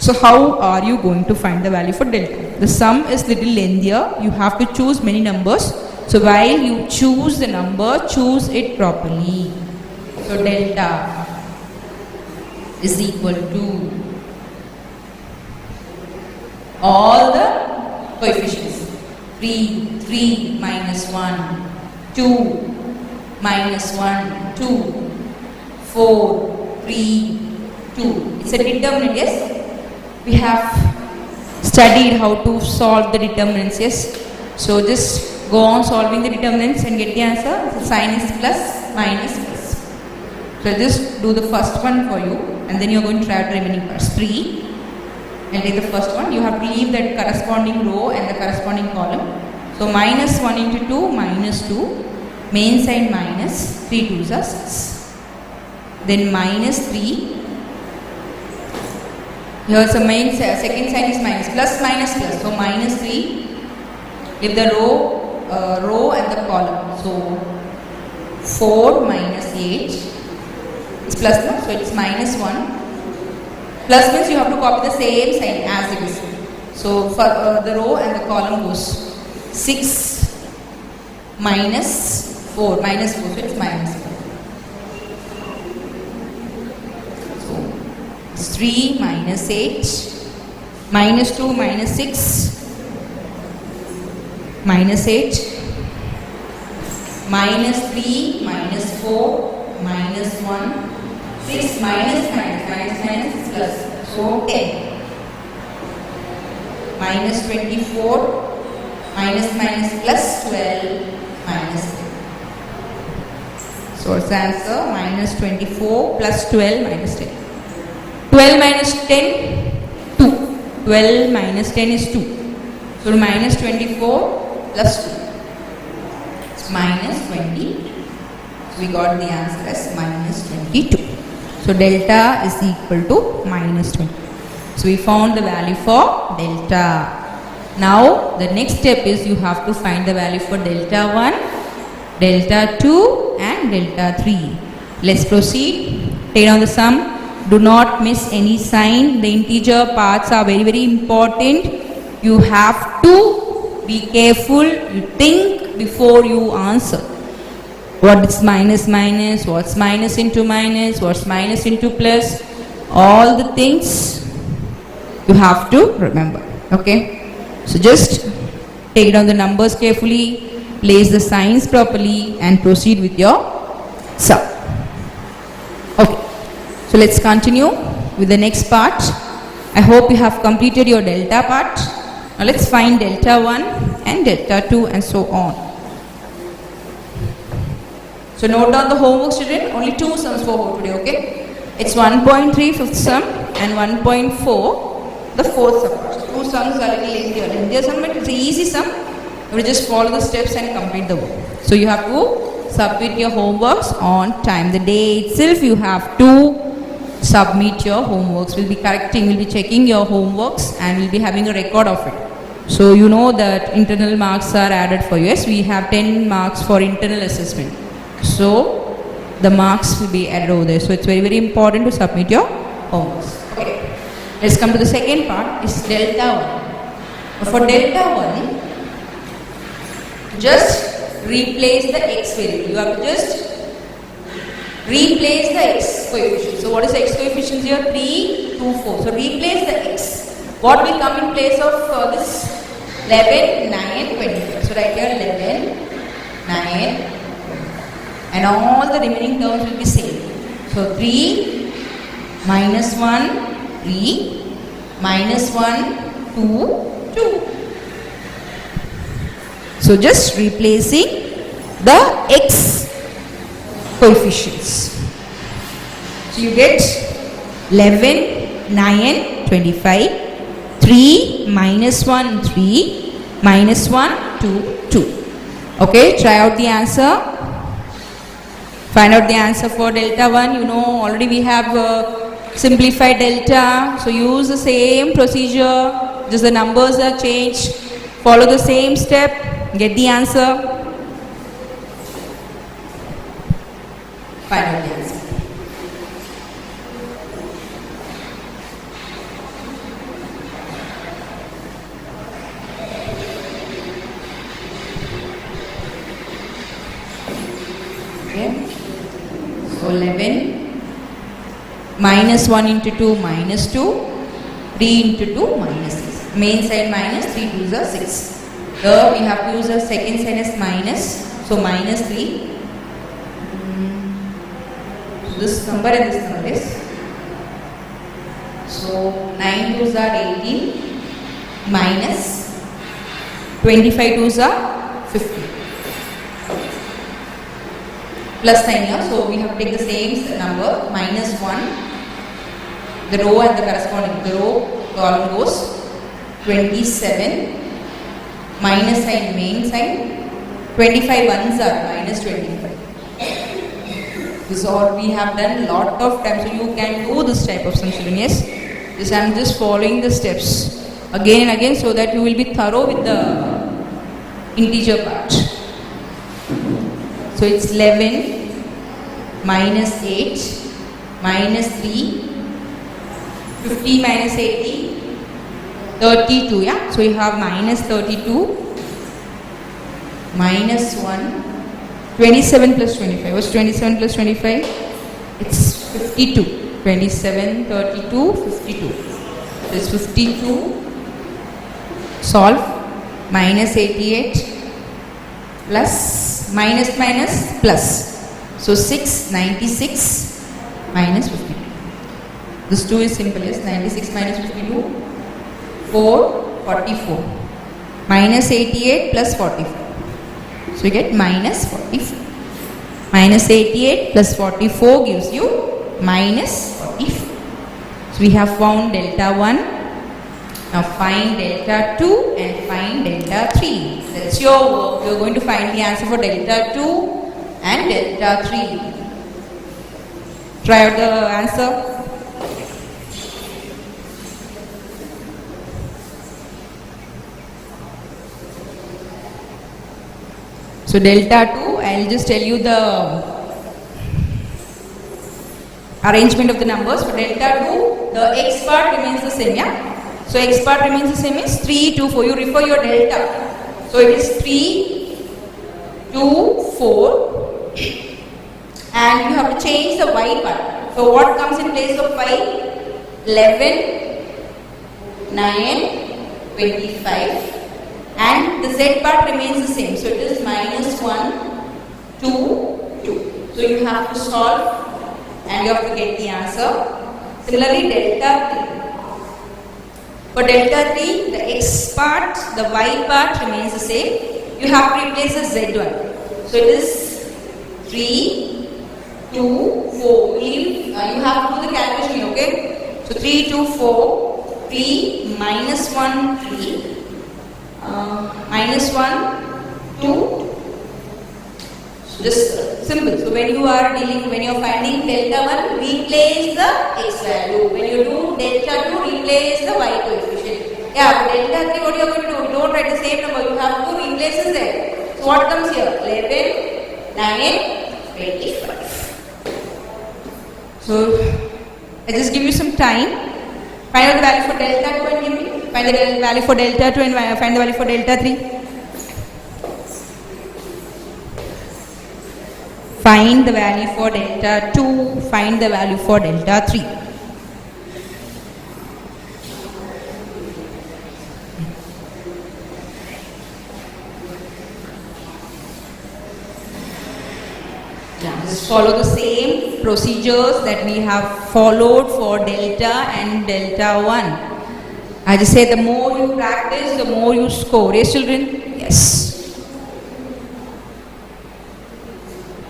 So how are you going to find the value for delta? The sum is little lengthier. You have to choose many numbers. So while you choose the number, choose it properly. So delta is equal to all the coefficients. 3 minus 1, 2 minus 1, 2, 4, 3, 2. It's a determinant, yes? We have studied how to solve the determinants, yes? So just go on solving the determinants and get the answer. The sign is plus, minus, plus. So just do the first one for you, and then you are going to try out the remaining parts. 3, and take the first one. You have to leave that corresponding row and the corresponding column. So minus 1 into 2, minus 2. Main sign minus, 3 2s are 6. Then minus 3. Here so main second sign is minus, plus minus plus. So minus 3 If the row and the column. So 4 minus 8 is plus, no? So it's minus 1. Plus means you have to copy the same sign as it is. So for the row and the column goes 6 minus 4, minus 4, so it's minus 4. So it's 3 minus 8, minus 2 minus 6, minus 8, minus 3 minus 4, minus 1, 6 minus minus is plus, so 10. Minus 24, minus plus 12, minus 10. So it's answer minus 24 plus 12 minus 10. 12 minus 10, 2. 12 minus 10 is 2. So minus 24 plus 2. It's minus 20. So we got the answer as minus 22. So delta is equal to minus 20. So we found the value for delta. Now the next step is you have to find the value for delta 1, delta 2 and delta 3. Let's proceed. Take down the sum. Do not miss any sign. The integer parts are very, very important. You have to be careful. You think before you answer. What is minus minus? What's minus into minus? What's minus into plus? All the things you have to remember. Okay. So just take down the numbers carefully, place the signs properly and proceed with your sum. Okay. So let's continue with the next part. I hope you have completed your delta part. Now let's find delta 1 and delta 2 and so on. So note down the homework, student. Only 2 sums for today, okay? It's 1.3 fifth sum and 1.4 the fourth sum. 2 sums are a little lengthier sum, but it's an easy sum. You will just follow the steps and complete the work. So you have to submit your homeworks on time. The day itself you have to submit your homeworks. We'll be correcting, we'll be checking your homeworks and we'll be having a record of it. So you know that internal marks are added for you. Yes, we have 10 marks for internal assessment. So the marks will be added over there. So it's very, very important to submit your homeworks. Okay. Let's come to the second part. It's delta 1. For delta 1, just replace the x variable. You have to just replace the x coefficient. So what is the x coefficient here? 3, 2, 4. So replace the x. What will come in place of this? 11, 9, 25. So write here 11, 9, and all the remaining terms will be same. So 3, minus 1, 3, minus 1, 2, 2. So just replacing the x coefficients. So you get 11, 9, 25, 3, minus 1, 3, minus 1, 2, 2. Okay, try out the answer. Find out the answer for delta 1. You know already we have simplified delta. So use the same procedure. Just the numbers are changed. Follow the same step. Get the answer. Find out the answer. Okay. So 11 minus 1 into 2 minus 2, 3 into 2 minus 6. Main side minus, 3 2s are 6. Here we have to use a second sign as minus. So minus 3. So this number and this number is. So 9 2s are 18 minus 25 2s are 50. Plus sign here. So we have to take the same number minus 1. The row and the corresponding. The row column goes 27. Minus sign, main sign, 25 ones are minus 25. This is all we have done lot of times. So you can do this type of sum, children. Yes, this I am just following the steps again and again so that you will be thorough with the integer part. So it's 11 minus 8 minus 3, 50 minus 80, 32, yeah? So you have minus 32, minus 1, 27 plus 25. What's 27 plus 25? It's 52. 27, 32, 52. So it's 52. Solve. Minus 88 plus minus plus. So 6, 96 minus 52. This 2 is simple as 96 minus 52, 4, 44. Minus 88 plus 44. So you get minus 44. Minus 88 plus 44 gives you minus 44. So we have found delta 1. Now find delta 2 and find delta 3. That's your work. You are going to find the answer for delta 2 and delta 3. Try out the answer. So delta 2, I'll just tell you the arrangement of the numbers. For delta 2, the x part remains the same, yeah? So x part remains the same is 3, 2, 4. You refer your delta. So it is 3, 2, 4. And you have to change the y part. So what comes in place of y? 11, 9, 25. And the z part remains the same. So it is minus 1, 2, 2. So you have to solve and you have to get the answer. Similarly, delta 3. For delta 3, the x part, the y part remains the same. You have to replace the z1. So it is 3, 2, 4. You have to do the calculation, okay? So 3, 2, 4. 3 minus 1, 3. Minus 1, 2. Just simple. So when you are finding delta 1, replace the x value. When you do delta 2, replace the y coefficient. Yeah, for delta 3, what you are going to do? You don't write the same number. You have to replace the z. So what comes here? 11, 9, 25. So I just give you some time. Find out the value for delta 2 and give me. Find the value for delta 2 and find the value for delta 3. Find the value for delta 2, find the value for delta 3. Just follow the same procedures that we have followed for delta and delta 1. I just say the more you practice, the more you score. Yes, children? Yes.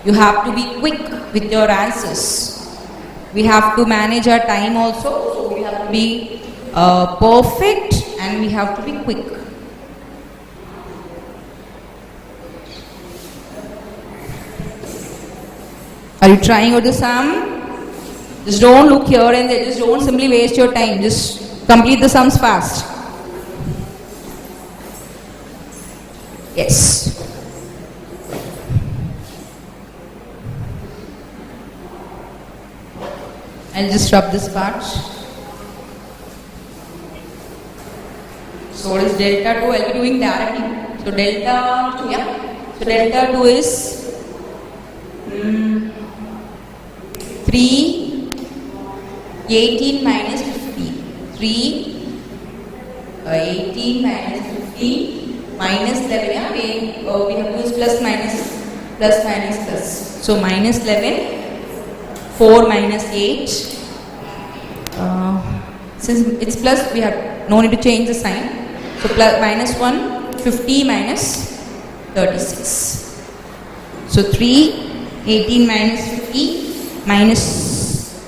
You have to be quick with your answers. We have to manage our time also. So we have to be perfect and we have to be quick. Are you trying out the sum? Just don't look here and there. Just don't simply waste your time. Just complete the sums fast. Yes. I'll just rub this part. So what is delta 2? I'll be doing directly. So delta 2, yeah. So delta 2 is 3, 18 minus 15. 3, 18 minus 15 minus 11. Yeah, we have used plus minus. So minus 11. 4 minus 8. Since it's plus, we have no need to change the sign. So plus minus 1, 50 minus 36. So 3, 18 minus 50 minus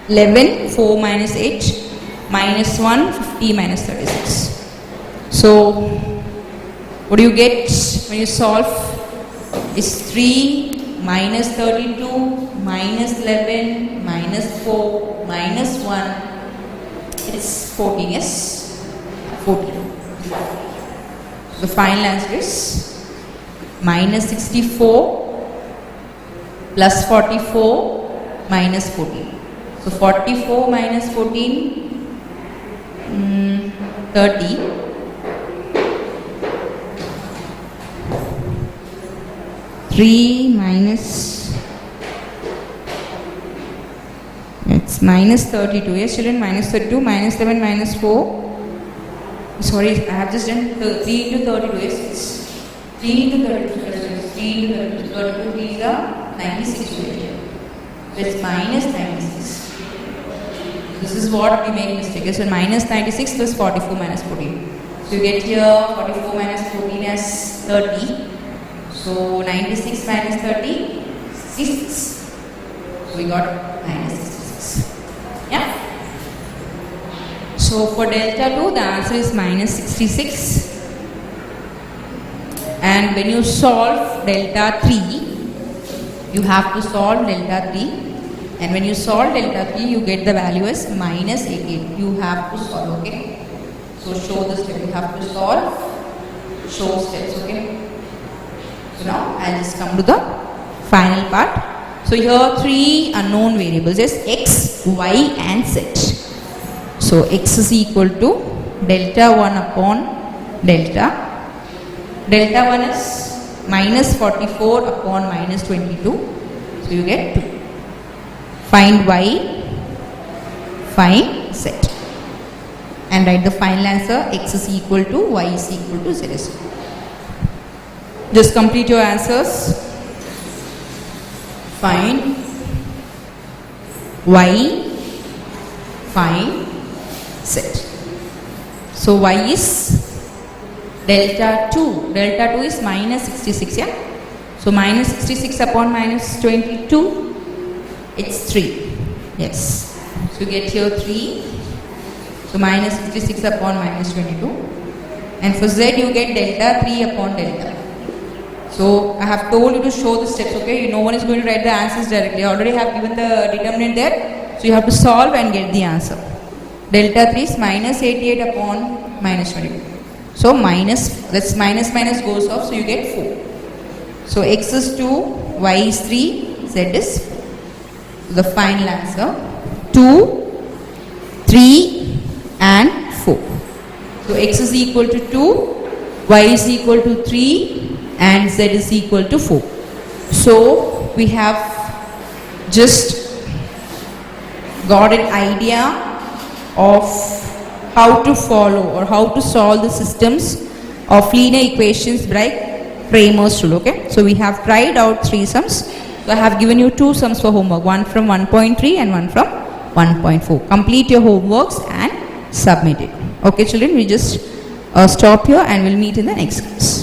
11, 4 minus 8 minus 1, 50 minus 36. So what do you get when you solve? Is 3 minus 32 minus 11 minus 4 minus 1. It's 14, yes? 14. The final answer is minus 64 plus 44 minus 14. So 44 minus 14, 30. 3 minus, it's minus 32. Yes, children, minus 32, minus 7, minus 4. Sorry, I have just done 3 into 32. Yes, it's 3 into 32. 3 into 32. 32 is 96. So it's minus 96. This is what we make mistake. So minus 96 plus 44 minus 14. So you get here 44 minus 14 as 30. So 96 minus 30, 66. So we got minus 66. Yeah. So for delta 2, the answer is minus 66. And when you solve delta 3, you have to solve delta 3. And when you solve delta 3, you get the value as minus 88. You have to solve, okay? So show the step. You have to solve, show steps, okay? So now I'll just come to the final part. So here 3 unknown variables is x, y and z. So x is equal to delta 1 upon delta. Delta 1 is minus 44 upon minus 22. So you get 2. Find y, find z. And write the final answer. X is equal to y is equal to z is. Just complete your answers. Find y, find z. So y is delta 2. Delta 2 is minus 66, yeah? So minus 66 upon minus 22, it's 3. Yes. So you get here 3. So minus 66 upon minus 22. And for z, you get delta 3 upon delta. So I have told you to show the steps, okay? No one is going to write the answers directly. I already have given the determinant there. So you have to solve and get the answer. Delta 3 is minus 88 upon minus 22. So minus, that's minus goes off, so you get 4. So x is 2, y is 3, z is 4. The final answer 2, 3 and 4. So x is equal to 2, y is equal to 3 and z is equal to 4. So we have just got an idea of how to follow or how to solve the systems of linear equations by Cramer's rule, okay? So we have tried out 3 sums. So I have given you 2 sums for homework, one from 1.3 and one from 1.4. Complete your homeworks and submit it. Okay children, we just stop here and we'll meet in the next class.